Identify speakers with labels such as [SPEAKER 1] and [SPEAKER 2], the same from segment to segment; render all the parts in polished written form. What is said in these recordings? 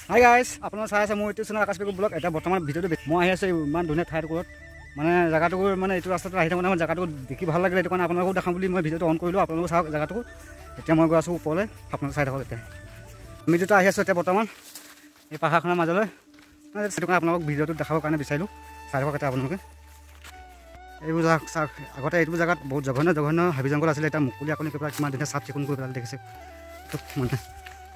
[SPEAKER 1] Hi guys, আপোনালোকে চাই আছে মোৰ ইউটিউব চেনেল আকাশ পেগু ব্লগ। এতিয়া বৰ্তমান ভিডিঅ'টো মই আহি আছোঁ ইমান ধুনীয়া ঠাইটুকুৰত, মানে জেগাটুকুৰ মানে এইটো ৰাস্তাটো আহি থাকোঁতে মই জেগাটো দেখি ভাল লাগিলে, এইটো কাৰণে আপোনালোকক দেখাম বুলি মই ভিডিঅ'টো অন কৰিলোঁ। আপোনালোকে চাওক জেগাটো। এতিয়া মই গৈ আছোঁ ওপৰলৈ, আপোনালোকে চাই থাকক। এতিয়া আমি দুটা আহি আছোঁ এতিয়া বৰ্তমান এই পাহাৰখনৰ মাজলৈ, সেইটো কাৰণে আপোনালোকক ভিডিঅ'টো দেখাবৰ কাৰণে বিচাৰিলোঁ। চাই থাকক এতিয়া আপোনালোকে। এইবোৰ চাওক, আগতে এইটো জেগাত বহুত জঘন্য হাবি জংঘল আছিলে, এতিয়া মুকলি আপুনি কৰি পেলাই কিমান ধুনীয়া চাফ চিকুণ কৰি পেলাই দেখিছে। মানে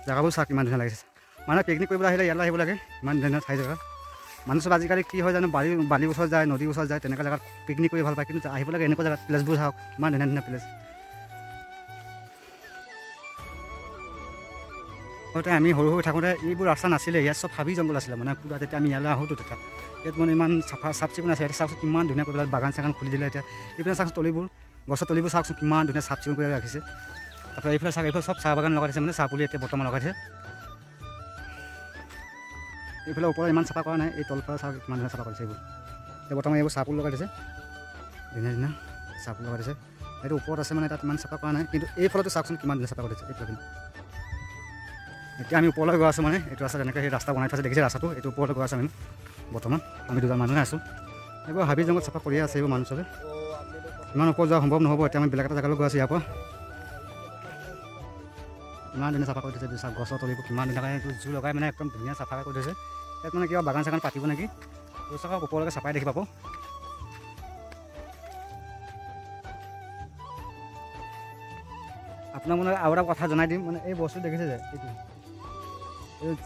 [SPEAKER 1] জেগাবোৰ চাওক কিমান ধুনীয়া লাগিছে। মানুহে পিকনিক কৰিবলৈ আহিলে ইয়ালৈ আহিব লাগে, ইমান ধুনীয়া ঠাই জেগা। মানুহ চব আজিকালি কি হয় জানো, বালিৰ ওচৰত যায়, নদীৰ ওচৰত যায়, তেনেকুৱা জেগাত পিকনিক কৰি ভাল পায়, কিন্তু আহিব লাগে এনেকুৱা জেগাত। প্লেচবোৰ চাওক ইমান ধুনীয়া ধুনীয়া প্লেচ। আগতে আমি সৰু হৈ থাকোঁতে এইবোৰ ৰাস্তা নাছিলে, ইয়াত চব হাবি জংঘল আছিলে, মানে পুৰা যেতিয়া আমি ইয়ালৈ আহোঁতো তেতিয়া ইয়াত মানে ইমান চাফ চিকুণ আছে। এতিয়া চাওকচোন কিমান ধুনীয়া কৰি পেলাই বাগান চাগান খুলি দিলে। এতিয়া এইপিনে চাওকচোন তলিবোৰ, গছৰ তলিবোৰ চাওকচোন কিমান ধুনীয়া চাফ চিকুণ কৰি ৰাখিছে। তাৰপৰা এইফালে চাওক, এইফালে চব চাহ বাগান লগাই দিছে, মানে চাহ পুলি এতিয়া বৰ্তমান লগাইছে। এইফালে ওপৰত ইমান চাফা কৰা নাই, এই তলফালে চাওক কিমান ধুনীয়া চাফা কৰিছে এইবোৰ। এতিয়া বৰ্তমান এইবোৰ চাহপুল লগাই দিছে, ধুনীয়া ধুনীয়া চাহপুল লগাই দিছে। এইটো ওপৰত আছে মানে তাত ইমান চাফা কৰা নাই, কিন্তু এইফালতো চাওকচোন কিমান ধুনীয়া চাফা কৰিছে এইফালে। এতিয়া আমি ওপৰলৈ গৈ আছোঁ, মানে এইটো ৰাস্তা তেনেকৈ সেই ৰাস্তা বনাই থৈছে, দেখিছে ৰাস্তাটো। এইটো ওপৰলৈ গৈ আছোঁ আমি বৰ্তমান, আমি দুজন মানুহে আছোঁ। এইবোৰ হাবি জংঘল চাফা কৰিয়ে আছে এইবোৰ মানুহ চবে। ইমান ওপৰত যোৱা সম্ভৱ নহ'ব, এতিয়া আমি বেলেগ এটা জেগালৈ গৈ আছোঁ। ইয়াৰ পৰা ইমান ধুনীয়া চাফা কৰি দিছে, চাওক গছৰ তলিবোৰ কিমান ধুনীয়াকৈ এইটো জোৰ লগাই মানে একদম ধুনীয়া চাফা কৰি দিছে। ইয়াত মানে কিবা বাগান চাগান পাতিব নেকি, চাওক ওপৰলৈকে চাফাই দেখি পাব। আপোনাক মানে আৰু এটা কথা জনাই দিম, মানে এই বস্তু দেখিছে যে এইটো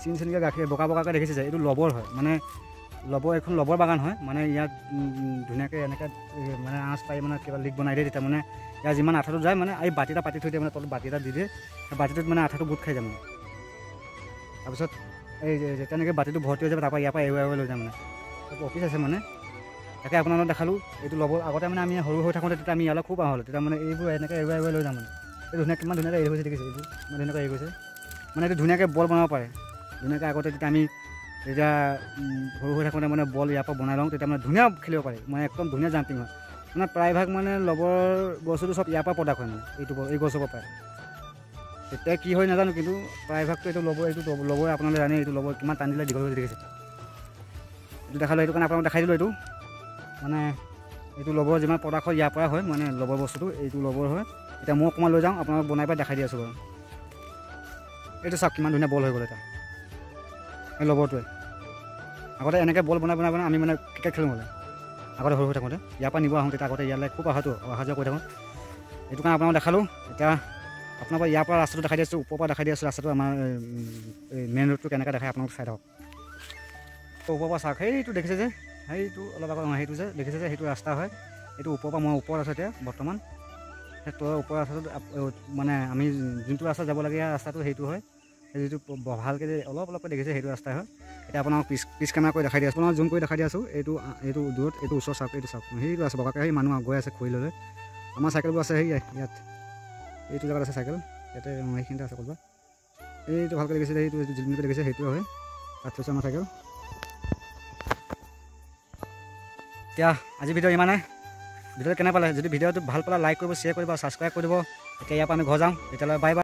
[SPEAKER 1] চিন চিনকৈ গাখীৰ বগা বগাকৈ দেখিছে যে এইটো লবৰ হয়, মানে লবৰ, এইখন লবৰ বাগান হয়। মানে ইয়াত ধুনীয়াকৈ এনেকৈ মানে আঁচ পাই মানে কিবা লিক বনাই দিয়ে, তেতিয়া মানে ইয়াৰ যিমান আঠাটো যায়, মানে এই বাতি এটা পাতি থৈ দিয়ে, মানে তলত বাতি এটা দি দিয়ে, বাতিটোত মানে আঠাটো গোট খাই যায় মানে। তাৰপিছত এই যেতিয়া এনেকৈ বাতিটো ভৰ্তি হৈ যাব, তাৰপৰা ইয়াৰ পৰা এৰুৱাই লৈ যায় মানে। অফিচ আছে মানে, তাকে আপোনালোকক দেখালোঁ। এইটো লবৰ আগতে মানে আমি সৰু হৈ থাকোঁতে তেতিয়া আমি ইয়ালৈ খুব আহোঁ, তেতিয়া মানে এইবোৰ এনেকৈ এৰুৱাই লৈ যাওঁ মানে। এই ধুনীয়া কিমান ধুনীয়াকৈ এৰি গৈছে দেখিছে, এইবোৰ ইমান ধুনীয়াকৈ এৰি গৈছে, মানে এইটো ধুনীয়াকৈ বল বনাব পাৰে ধুনীয়াকৈ। আগতে তেতিয়া আমি যেতিয়া সৰু হৈ থাকোঁতে মানে বল ইয়াৰ পৰা বনাই লওঁ, তেতিয়া মানে ধুনীয়া খেলিব পাৰি, মানে একদম ধুনীয়া জাম্পিং হয়। মানে প্ৰায়ভাগ মানে লবৰ বস্তুটো চব ইয়াৰ পৰা প্ৰডাক্ট হয়, মানে এই গছৰ পৰা পায়। তেতিয়া কি হয় নাজানো, কিন্তু প্ৰায়ভাগটো এইটো লবৰ আপোনালোকে জানে, এইটো লবৰ কিমান টান দিলে দীঘল হৈ দেখিছে। এইটো দেখালোঁ, সেইটো কাৰণে আপোনালোকক দেখাই দিলোঁ। এইটো মানে এইটো লবৰ যিমান প্ৰডাক্ট হয় ইয়াৰ পৰা হয়, মানে লবৰ বস্তুটো এইটো লবৰ হয়। এতিয়া মই অকণমান লৈ যাওঁ, আপোনালোক বনাই পাই দেখাই দি আছোঁ বাৰু। এইটো চাওক কিমান ধুনীয়া বল হৈ গ'ল এতিয়া এই লবৰটোৱে। আগতে এনেকৈ বল বনাই আমি মানে ক্ৰিকেট খেলোঁ মানে, আগতে সৰু হৈ থাকোঁতে ইয়াৰ পৰা নিব আহোঁ, তেতিয়া আগতে ইয়ালৈ খুব অহা যোৱা কৰি থাকোঁ। এইটো কাৰণে আপোনালোকক দেখালোঁ। এতিয়া আপোনালোকৰ ইয়াৰ পৰা ৰাস্তাটো দেখাই দি আছোঁ, ওপৰৰ পৰা দেখাই দি আছোঁ ৰাস্তাটো, আমাৰ মেইন ৰোডটো কেনেকৈ দেখাই আপোনালোক চাই থাকক। ওপৰৰ পৰা চাওক, সেইটো দেখিছে যে, সেইটো অলপ আগত সেইটো যে দেখিছে যে, সেইটো ৰাস্তা হয়। এইটো ওপৰৰ পৰা মই ওপৰত আছোঁ এতিয়া বৰ্তমান। সেইটো ওপৰৰ ৰাস্তাটো মানে আমি যোনটো ৰাস্তা যাব লাগে ৰাস্তাটো সেইটো হয়, যিটো ভালকৈ যে অলপকৈ দেখিছে সেইটো ৰাস্তাই হয়। এতিয়া আপোনাক পিছ কেমেৰা কৰি দেখাই দি আছোঁ, আপোনাক জুম কৰি দেখাই দি আছোঁ। এইটো দূৰত, এইটো ওচৰ চাওক, এইটো চাওক, সেইটো আছে বগাকৈ সেই মানুহ গৈ আছে খৰি লৈ। আমাৰ চাইকেলবোৰ আছে সেই ইয়াত, এইটো জেগাত আছে চাইকেল, ইয়াতে সেইখিনিতে আছে ক'ৰবাত। এইটো ভালকৈ দেখিছে, সেইটো যোনটো দেখিছে সেইটোৱে হয়, তাত থৈছে আমাৰ চাইকেল। এতিয়া আজি ভিডিঅ' ইমানে। ভিডিঅ'টো কেনে পালে? যদি ভিডিঅ'টো ভাল পালে লাইক কৰিব, শ্বেয়াৰ কৰিব, ছাবস্ক্ৰাইব কৰি দিব। এতিয়া ইয়াৰ পৰা আমি ঘৰ যাওঁ, তেতিয়াহ'লে বাই বাই।